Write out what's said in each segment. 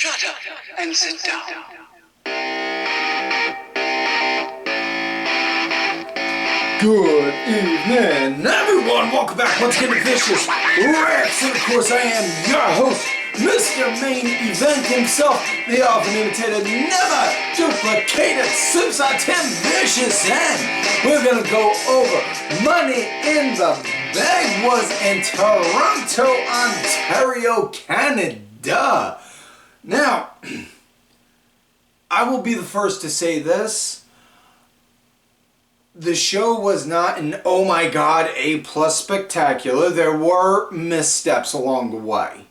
Shut up and sit down. Good evening, everyone. Welcome back once again to Vicious Rex. And of course, I am your host, Mr. Main Event himself, the often imitated, never duplicated Suicide Tim Vicious. And we're going to go over Money in the Bag was in Toronto, Ontario, Canada. Now, I will be the first to say this. The show was not an oh my god A+ spectacular. There were missteps along the way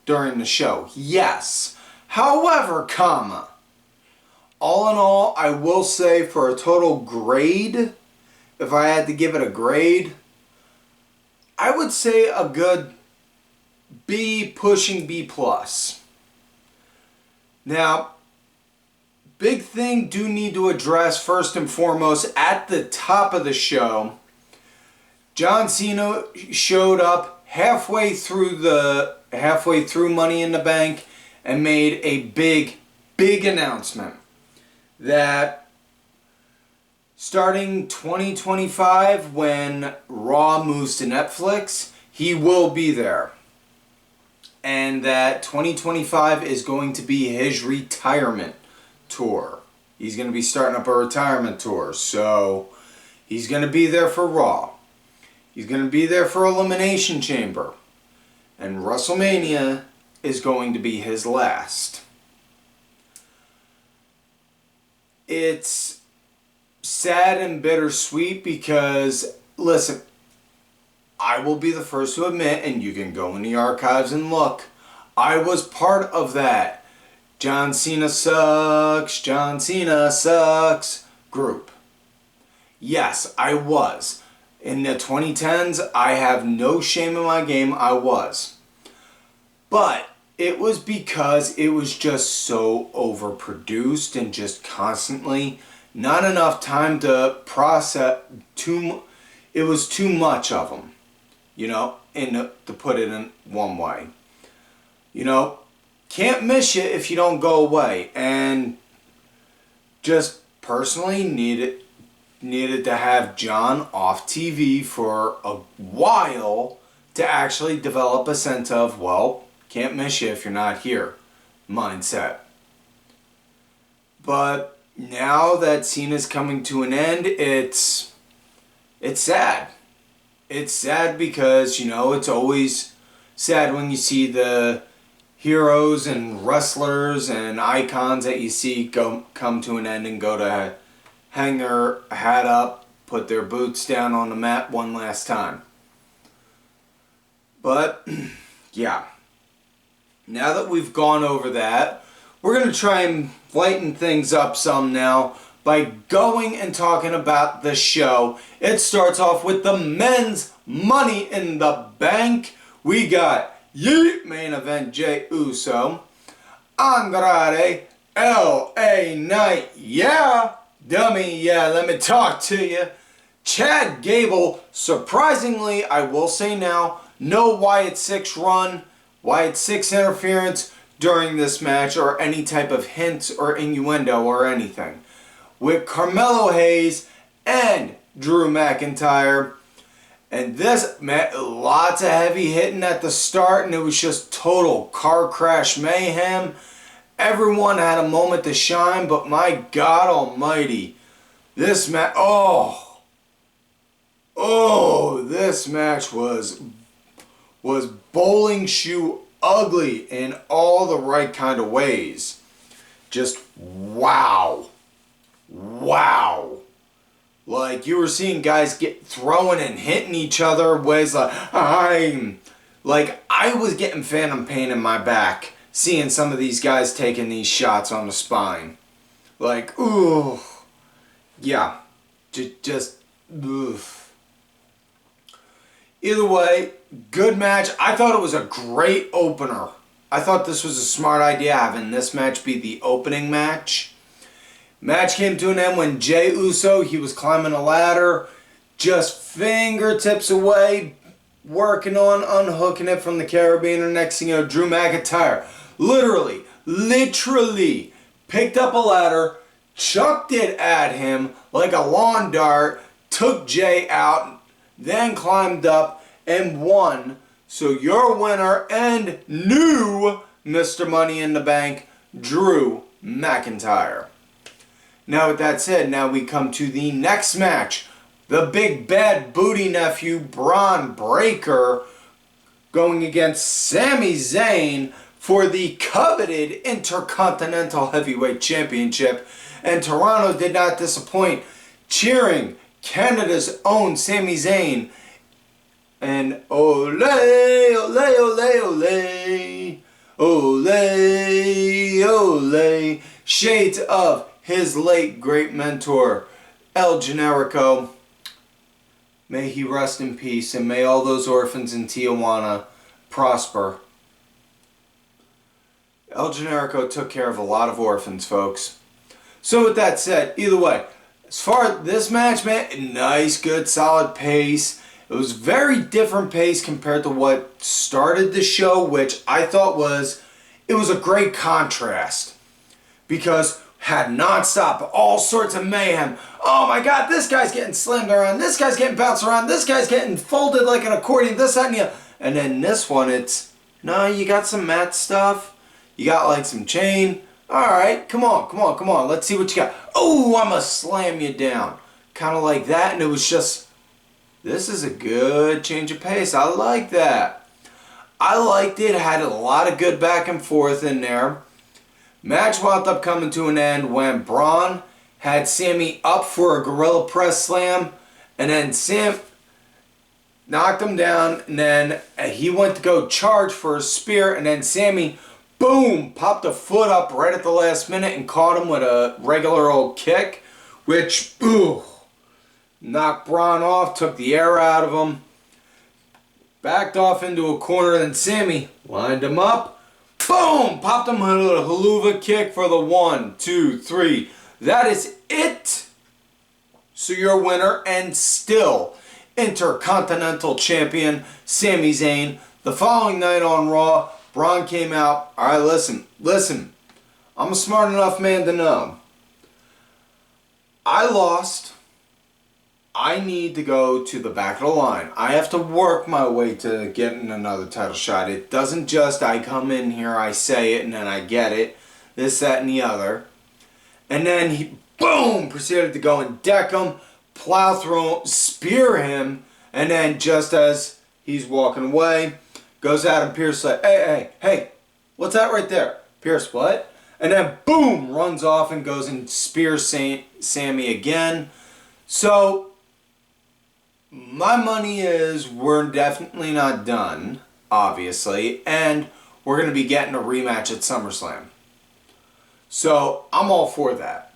during the show. Yes. However, all in all, I will say for a total grade, if I had to give it a grade, I would say a good B pushing B+. Now, big thing do need to address first and foremost at the top of the show. John Cena showed up halfway through Money in the Bank and made a big announcement that starting 2025 when Raw moves to Netflix, he will be there. And that 2025 is going to be his retirement tour. He's going to be starting up a retirement tour. So he's going to be there for Raw. He's going to be there for Elimination Chamber. And WrestleMania is going to be his last. It's sad and bittersweet because, listen, I will be the first to admit, and you can go in the archives and look, I was part of that John Cena sucks group. Yes, I was. In the 2010s, I have no shame in my game, I was. But it was because it was just so overproduced and just constantly not enough time to process it was too much of them, to put it in one way. Can't miss you if you don't go away. And just personally needed to have John off TV for a while to actually develop a sense of, well, can't miss you if you're not here mindset. But now that Cena's coming to an end, it's sad. It's sad because, it's always sad when you see the heroes and wrestlers and icons that you see come to an end and go to hang their hat up, put their boots down on the mat one last time. But, yeah. Now that we've gone over that, we're going to try and lighten things up some now by going and talking about the show. It starts off with the men's Money in the Bank. We got main event Jey Uso, Andrade, L.A. Knight, yeah, dummy, yeah, let me talk to you. Chad Gable, surprisingly, I will say now, no Wyatt 6 run, Wyatt 6 interference during this match or any type of hints or innuendo or anything. With Carmelo Hayes and Drew McIntyre. And this, lots of heavy hitting at the start, and it was just total car crash mayhem. Everyone had a moment to shine, but my God almighty, this match, this match was bowling shoe ugly in all the right kind of ways. Just wow. Like, you were seeing guys get throwing and hitting each other ways I was getting phantom pain in my back seeing some of these guys taking these shots on the spine. Like, ooh. Yeah. Just oof. Either way, good match. I thought it was a great opener. I thought this was a smart idea, having this match be the opening match. Match came to an end when Jey Uso, he was climbing a ladder, just fingertips away, working on unhooking it from the carabiner. Next thing you know, Drew McIntyre literally literally picked up a ladder, chucked it at him like a lawn dart, took Jay out, then climbed up and won. So your winner and new Mr. Money in the Bank, Drew McIntyre. Now with that said, now we come to the next match. The big bad booty nephew, Bron Breakker, going against Sami Zayn for the coveted Intercontinental Heavyweight Championship. And Toronto did not disappoint, cheering Canada's own Sami Zayn. And ole, ole, ole, ole, ole, ole, shades of his late great mentor, El Generico. May he rest in peace, and may all those orphans in Tijuana prosper. El Generico took care of a lot of orphans, folks. So with that said, either way, as far as this match, man, nice, good, solid pace. It was very different pace compared to what started the show, which I thought was a great contrast. Because had non-stop, all sorts of mayhem. Oh my God, this guy's getting slammed around, this guy's getting bounced around, this guy's getting folded like an accordion, this, that, and the other. And then this one, it's, no, you got some mat stuff, you got like some chain. Alright, come on, let's see what you got. Oh, I'm gonna slam you down. Kind of like that, and it was just, this is a good change of pace. I like that. I liked it, had a lot of good back and forth in there. Match wound up coming to an end when Bron had Sami up for a gorilla press slam, and then Sam knocked him down, and then he went to go charge for a spear, and then Sami, boom, popped a foot up right at the last minute and caught him with a regular old kick, which, knocked Bron off, took the air out of him, backed off into a corner, and then Sami lined him up. Boom! Popped him with a haluva kick for the 1, 2, 3. That is it. So your winner and still Intercontinental Champion, Sami Zayn. The following night on Raw, Bron came out. Alright, listen. I'm a smart enough man to know. I lost. I need to go to the back of the line. I have to work my way to getting another title shot. It doesn't just, I come in here, I say it, and then I get it. This, that, and the other. And then he, boom, proceeded to go and deck him, plow through him, spear him, and then just as he's walking away, goes out and Pierce like, hey, what's that right there? Pierce, what? And then, boom, runs off and goes and spears Sami again. So, my money is we're definitely not done, obviously, and we're going to be getting a rematch at SummerSlam. So, I'm all for that.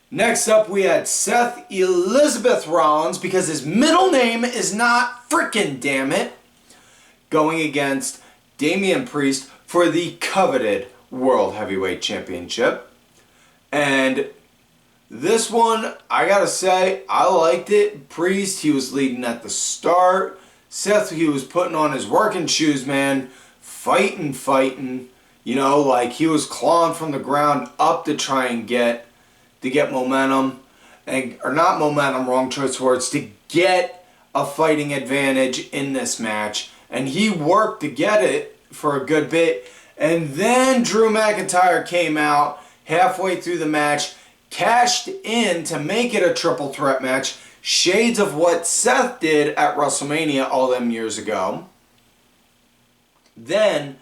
Next up, we had Seth Elizabeth Rollins, because his middle name is not frickin' damn it, going against Damian Priest for the coveted World Heavyweight Championship. And this one, I gotta say, I liked it. Priest, he was leading at the start. Seth, he was putting on his working shoes, man. Fighting. You know, like he was clawing from the ground up to try and get momentum. Or not momentum, wrong choice of words. To get a fighting advantage in this match. And he worked to get it for a good bit. And then Drew McIntyre came out halfway through the match, cashed in to make it a triple threat match. Shades of what Seth did at WrestleMania all them years ago. Then,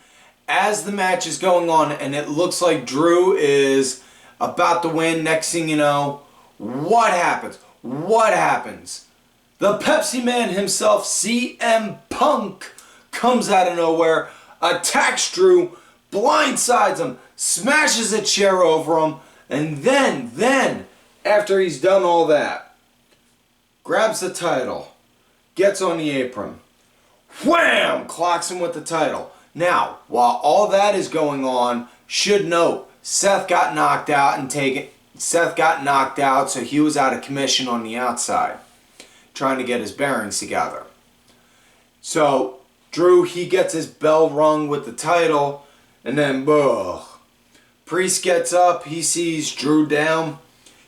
as the match is going on and it looks like Drew is about to win, next thing you know, what happens? The Pepsi Man himself, CM Punk, comes out of nowhere, attacks Drew, blindsides him, smashes a chair over him, and then, after he's done all that, grabs the title, gets on the apron, wham! Clocks him with the title. Now, while all that is going on, should note, Seth got knocked out, so he was out of commission on the outside, trying to get his bearings together. So, Drew, he gets his bell rung with the title, and then, Priest gets up. He sees Drew down.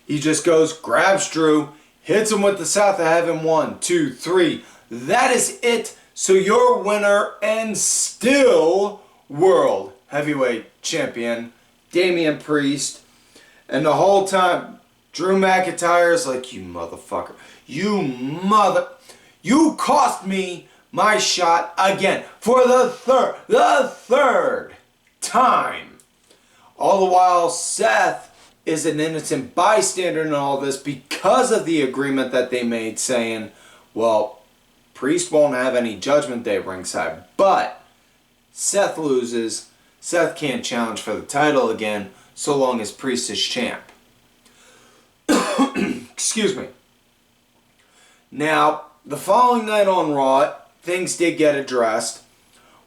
He just goes, grabs Drew, hits him with the South of Heaven. 1, 2, 3. That is it. So your winner and still World Heavyweight Champion, Damian Priest. And the whole time, Drew McIntyre is like, you motherfucker. You cost me my shot again for the third time. All the while, Seth is an innocent bystander in all this because of the agreement that they made saying, well, Priest won't have any Judgment Day ringside, but Seth loses. Seth can't challenge for the title again so long as Priest is champ. Excuse me. Now, the following night on Raw, things did get addressed.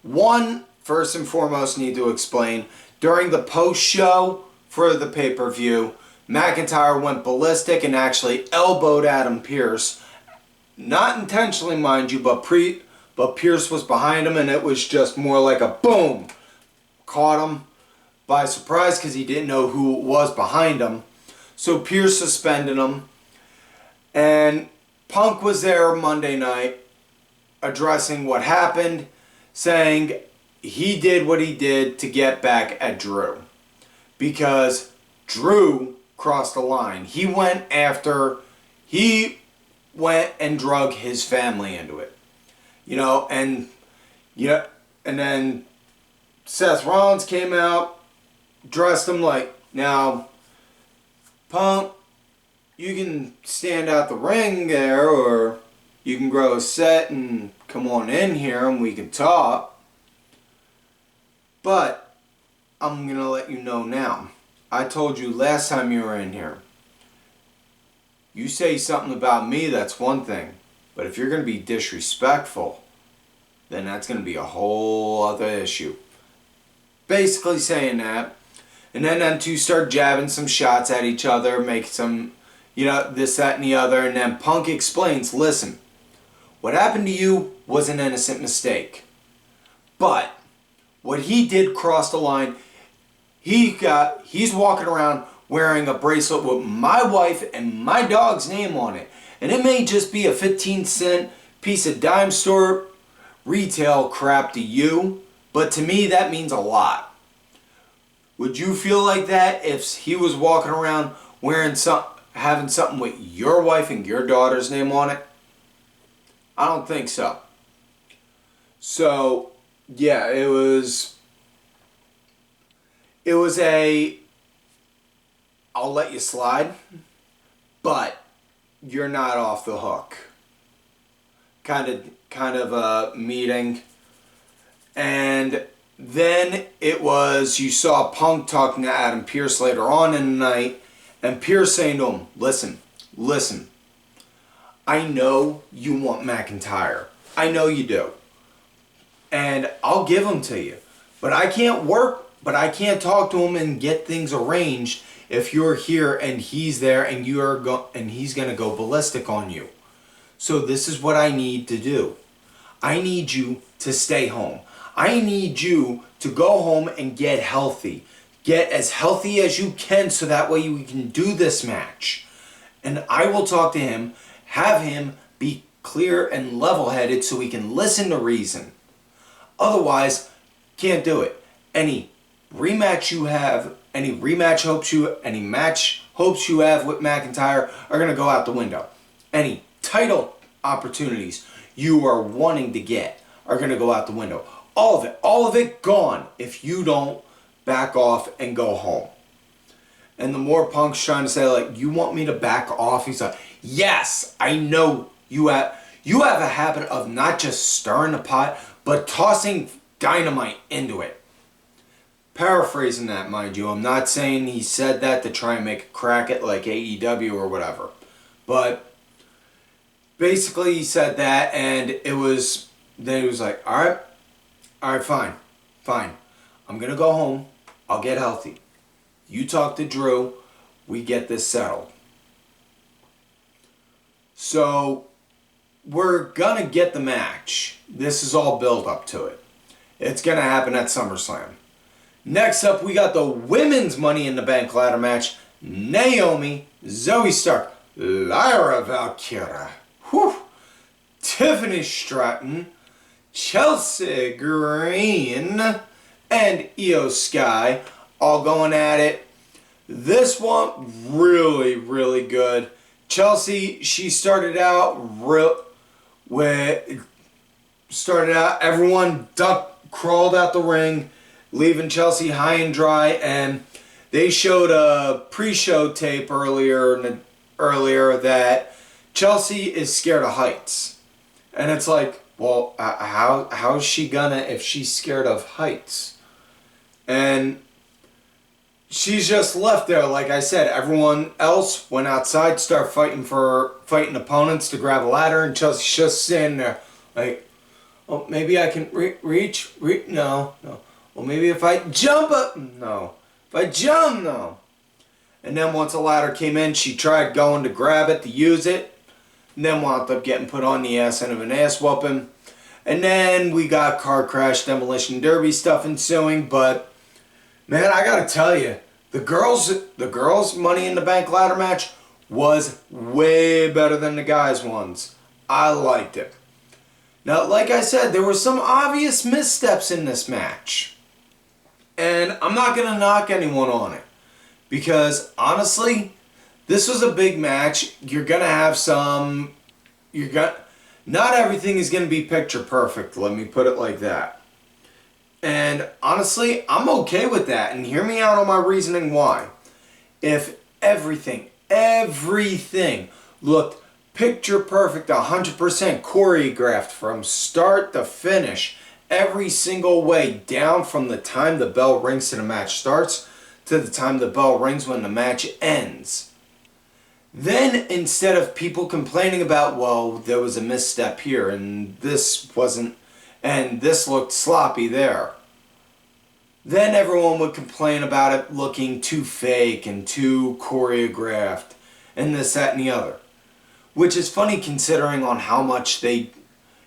One, first and foremost, need to explain, during the post-show for the pay-per-view, McIntyre went ballistic and actually elbowed Adam Pearce. Not intentionally, mind you, but Pearce was behind him, and it was just more like a boom. Caught him by surprise because he didn't know who was behind him. So Pearce suspended him. And Punk was there Monday night addressing what happened, saying he did what he did to get back at Drew. Because Drew crossed the line. He went and drug his family into it. And then Seth Rollins came out, dressed him like, now, Punk, you can stand out the ring there, or you can grow a set and come on in here and we can talk. But I'm going to let you know now. I told you last time you were in here. You say something about me, that's one thing. But if you're going to be disrespectful, then that's going to be a whole other issue. Basically saying that. And then them two start jabbing some shots at each other, make some, this, that, and the other. And then Punk explains, listen, what happened to you was an innocent mistake. But what he did cross the line. He's walking around wearing a bracelet with my wife and my dog's name on it. And it may just be a 15-cent piece of dime store retail crap to you, but to me that means a lot. Would you feel like that if he was walking around having something with your wife and your daughter's name on it? I don't think so. So, yeah, it was I'll let you slide, but you're not off the hook. Kind of a meeting. And then you saw Punk talking to Adam Pearce later on in the night, and Pearce saying to him, listen, I know you want McIntyre. I know you do. And I'll give him to you. But I can't talk to him and get things arranged if you're here and he's there and he's going to go ballistic on you. So this is what I need to do. I need you to stay home. I need you to go home and get healthy. Get as healthy as you can so that way we can do this match. And I will talk to him, have him be clear and level-headed so we can listen to reason. Otherwise, can't do it. Any rematch hopes you have with McIntyre are going to go out the window. Any title opportunities you are wanting to get are going to go out the window. All of it gone if you don't back off and go home. And the more Punk's trying to say, like, you want me to back off? He's like, yes, I know you have a habit of not just stirring the pot, but tossing dynamite into it. Paraphrasing that, mind you. I'm not saying he said that to try and make a crack at like AEW or whatever. But basically he said that, and then he was like, all right, fine. I'm going to go home. I'll get healthy. You talk to Drew. We get this settled. So we're going to get the match. This is all build up to it. It's going to happen at SummerSlam. Next up, we got the women's Money in the Bank ladder match. Naomi, Zoey Stark, Lyra Valkyria, Tiffany Straton, Chelsea Green, and Io Sky all going at it. This one really, really good. Chelsea, she started out everyone crawled out the ring, leaving Chelsea high and dry, and they showed a pre-show tape earlier that Chelsea is scared of heights. And it's like, well, how's she gonna if she's scared of heights? And she's just left there. Like I said, everyone else went outside, started fighting opponents to grab a ladder, and Chelsea's just standing there like, oh, maybe I can reach. No. Well, maybe if I jump up, no. If I jump, no. And then once a ladder came in, she tried going to grab it, to use it, and then wound up getting put on the ass end of an ass whooping. And then we got car crash, demolition derby stuff ensuing. But man, I gotta tell you, the girls' Money in the Bank ladder match was way better than the guys' ones. I liked it. Now, like I said, there were some obvious missteps in this match. And I'm not going to knock anyone on it. Because, honestly, this was a big match. You're going to have some... Not everything is going to be picture perfect, let me put it like that. And, honestly, I'm okay with that. And hear me out on my reasoning why. If everything looked picture perfect, 100% choreographed from start to finish, every single way down from the time the bell rings to the match starts to the time the bell rings when the match ends. Then instead of people complaining about, well, there was a misstep here and this looked sloppy there, then everyone would complain about it looking too fake and too choreographed and this, that, and the other. Which is funny considering on how much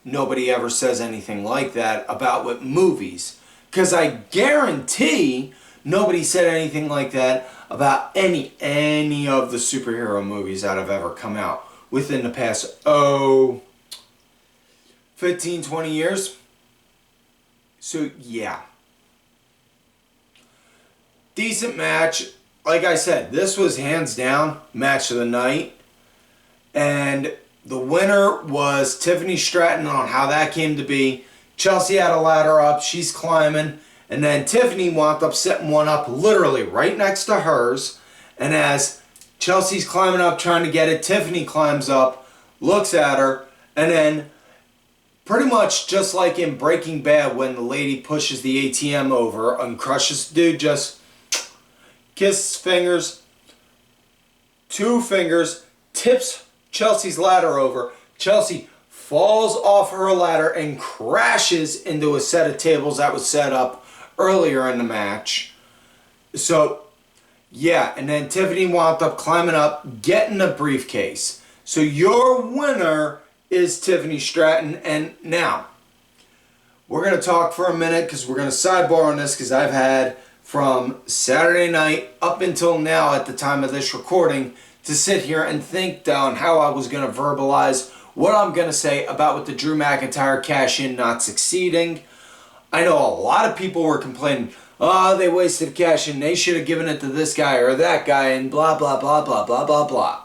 nobody ever says anything like that about with movies. Because I guarantee nobody said anything like that about any of the superhero movies that have ever come out within the past, 15, 20 years. So, yeah. Decent match. Like I said, this was hands down match of the night. And the winner was Tiffany Straton on how that came to be. Chelsea had a ladder up. She's climbing. And then Tiffany wound up setting one up literally right next to hers. And as Chelsea's climbing up trying to get it, Tiffany climbs up, looks at her, and then pretty much just like in Breaking Bad when the lady pushes the ATM over and crushes the dude, just kisses fingers, 2 fingers, tips Chelsea's ladder over. Chelsea falls off her ladder and crashes into a set of tables that was set up earlier in the match. So, yeah, and then Tiffany wound up climbing up, getting a briefcase. So your winner is Tiffany Straton. And now, we're going to talk for a minute because we're going to sidebar on this because I've had from Saturday night up until now at the time of this recording to sit here and think down how I was going to verbalize what I'm going to say about with the Drew McIntyre cash-in not succeeding. I know a lot of people were complaining, oh, they wasted cash-in, they should have given it to this guy or that guy, and blah, blah, blah, blah, blah, blah, blah.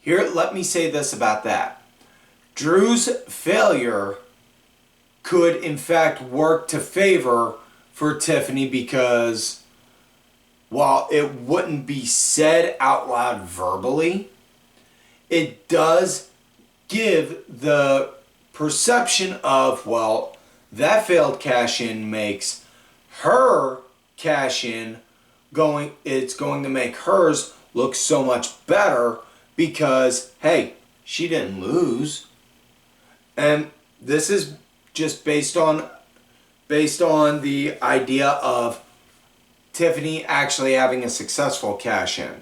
Here, let me say this about that. Drew's failure could, in fact, work to favor for Tiffany because while it wouldn't be said out loud verbally, it does give the perception of, well, that failed cash-in makes her cash-in it's going to make hers look so much better because, hey, she didn't lose. And this is just based on the idea of Tiffany actually having a successful cash-in.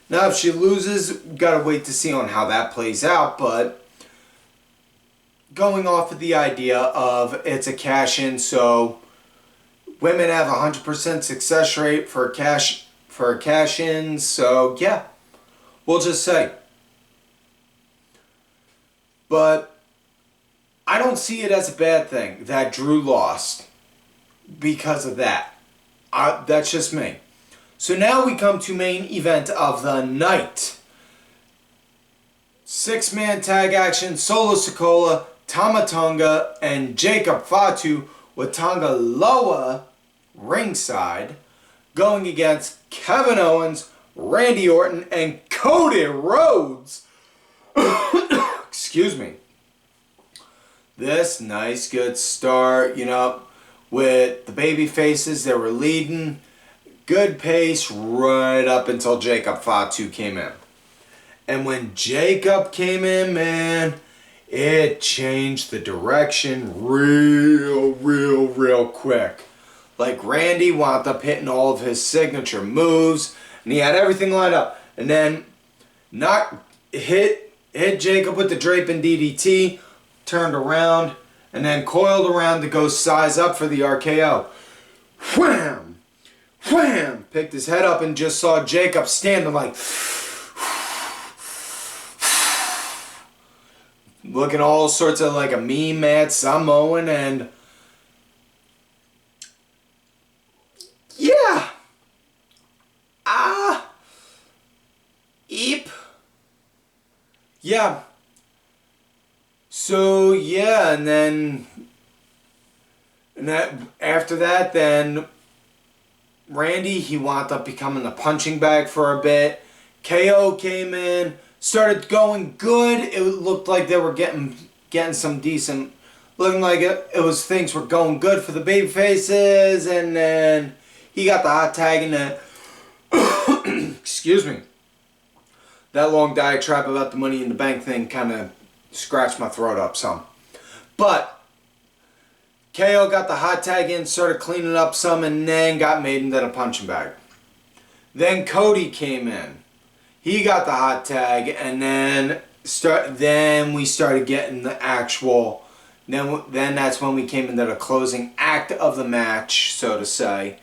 Now, if she loses, gotta wait to see on how that plays out, but going off of the idea of it's a cash-in, so Women have 100% success rate for a cash in. So yeah, we'll just say. But I don't see it as a bad thing that Drew lost because of that. That's just me. So now we come to main event of the night. 6-man tag action, Solo Sikoa, Tama Tonga, and Jacob Fatu with Tonga Loa ringside going against Kevin Owens, Randy Orton, and Cody Rhodes. Excuse me. This nice good start, with the baby faces. They were leading. Good pace right up until Jacob Fatu came in. And when Jacob came in, man, it changed the direction real quick. Like Randy wound up hitting all of his signature moves, and he had everything lined up. And then hit Jacob with the draping DDT, turned around, and then coiled around to go size up for the RKO. Wham! Wham! Picked his head up and just saw Jacob standing like... looking all sorts of like a mean mad Samoan, and... yeah! Eep. Yeah. So, yeah, and then... after that, then... Randy, he wound up becoming the punching bag for a bit. KO came in, started going good. It looked like they were getting some decent, looking like it was things were going good for the baby faces, and then he got the hot tag in the excuse me. That long diatribe about the Money in the Bank thing kind of scratched my throat up some. But KO got the hot tag in, started cleaning up some, and then got made into a punching bag. Then Cody came in. He got the hot tag, and then we started getting the actual... Then that's when we came into the closing act of the match, so to say.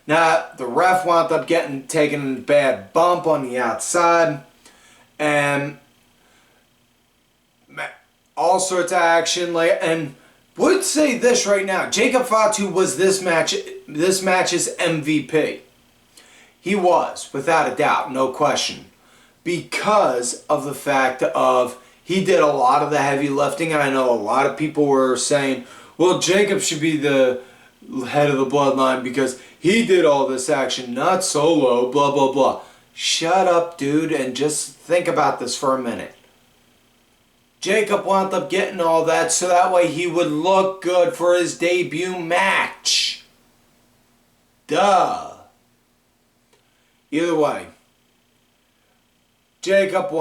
Now, the ref wound up taking a bad bump on the outside, and all sorts of action, and... would say this right now. Jacob Fatu was this match's MVP. He was, without a doubt, no question. Because of the fact of he did a lot of the heavy lifting, and I know a lot of people were saying, well, Jacob should be the head of the bloodline because he did all this action, not Solo, blah, blah, blah. Shut up, dude, and just think about this for a minute. Jacob wound up getting all that so that way he would look good for his debut match. Duh. Either way, Jacob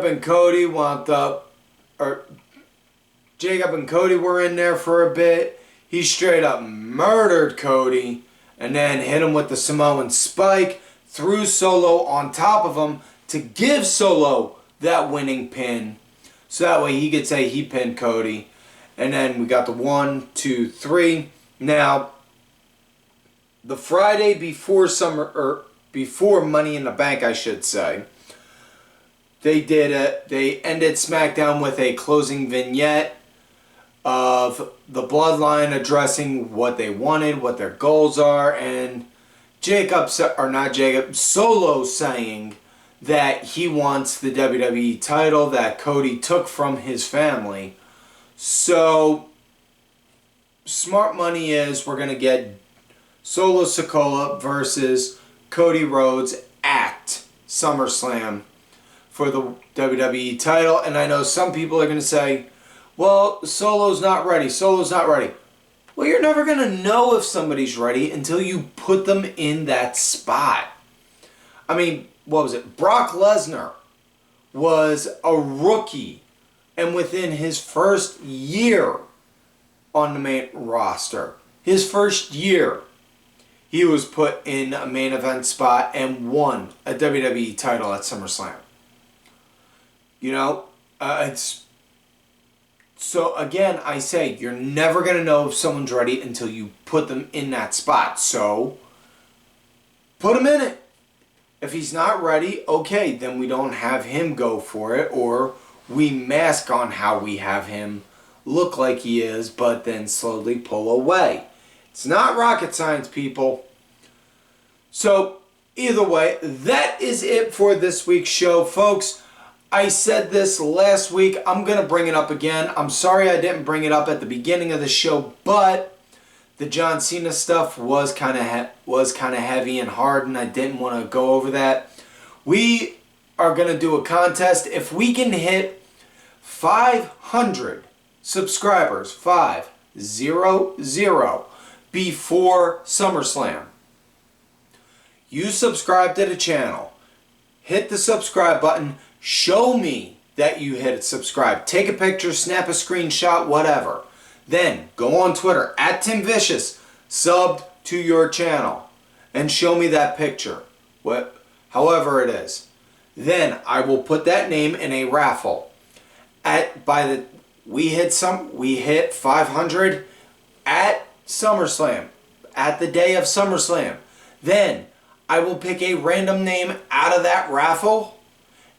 and Cody were in there for a bit. He straight up murdered Cody and then hit him with the Samoan spike, threw Solo on top of him to give Solo that winning pin. So that way he could say he pinned Cody. And then we got the 1, 2, 3. Now, the Friday before before Money in the Bank, I should say, they ended SmackDown with a closing vignette of the Bloodline addressing what they wanted, what their goals are, and Solo saying that he wants the WWE title that Cody took from his family. So, smart money is we're going to get Solo Sikoa versus Cody Rhodes at SummerSlam for the WWE title. And I know some people are going to say, well, Solo's not ready. Well, you're never going to know if somebody's ready until you put them in that spot. I mean, what was it? Brock Lesnar was a rookie, and within his first year on the main roster, his first year, he was put in a main event spot and won a WWE title at SummerSlam. It's So again, I say you're never going to know if someone's ready until you put them in that spot. So put him in it. If he's not ready, okay, then we don't have him go for it, or we mask on how we have him look like he is, but then slowly pull away. It's not rocket science, people. So either way, that is it for this week's show, folks. I said this last week. I'm going to bring it up again. I'm sorry I didn't bring it up at the beginning of the show, but the John Cena stuff was kind of heavy and hard, and I didn't want to go over that. We are going to do a contest. If we can hit 500 subscribers, 500, before SummerSlam, you subscribe to the channel. Hit the subscribe button. Show me that you hit subscribe. Take a picture, snap a screenshot, whatever. Then go on Twitter @TimVicious, subbed to your channel, and show me that picture, however it is. Then I will put that name in a raffle. We hit 500 at SummerSlam, at the day of SummerSlam. Then I will pick a random name out of that raffle,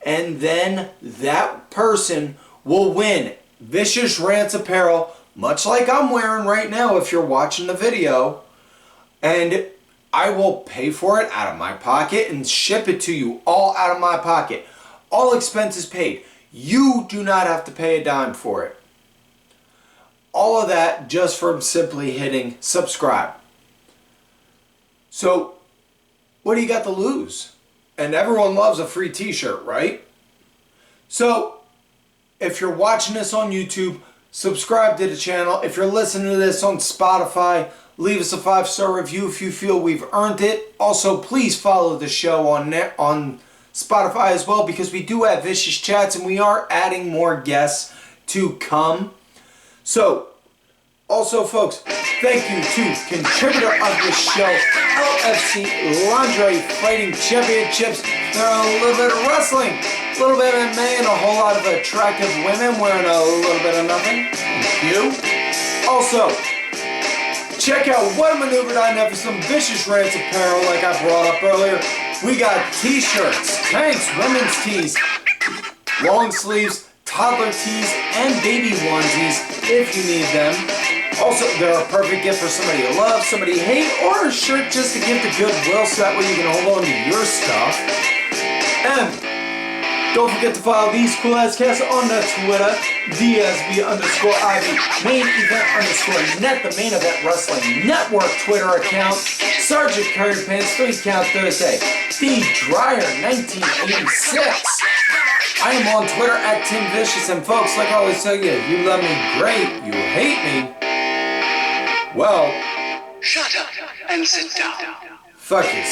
and then that person will win Vicious Rants apparel, much like I'm wearing right now if you're watching the video, and I will pay for it out of my pocket and ship it to you all out of my pocket. All expenses paid. You do not have to pay a dime for it. All of that just from simply hitting subscribe. So, what do you got to lose? And everyone loves a free t-shirt, right? So, if you're watching this on YouTube, subscribe to the channel. If you're listening to this on Spotify, leave us a 5-star review if you feel we've earned it. Also, please follow the show on Spotify as well, because we do have Vicious Chats and we are adding more guests to come. So, also folks, thank you to contributor of this show, LFC Lingerie Fighting Championships. They're a little bit of wrestling, a little bit of MMA, and a whole lot of attractive women wearing a little bit of nothing. Thank you. Also, check out WhatAmaneuver.net for some Vicious Rants apparel like I brought up earlier. We got t-shirts, tanks, women's tees, long sleeves, toddler tees, and baby onesies if you need them. Also, they're a perfect gift for somebody you love, somebody you hate, or a shirt just to give the goodwill so that way you can hold on to your stuff. And don't forget to follow these cool ass casts on the Twitter, DSB_IV, main event _net, the main event wrestling network Twitter account, Sergeant Curry Pants 3 Count Thursday, D Dryer 1986. I am on Twitter @TimVicious, and folks, like I always tell you, if you love me, great. You hate me, well, shut up and sit down. Fuck you.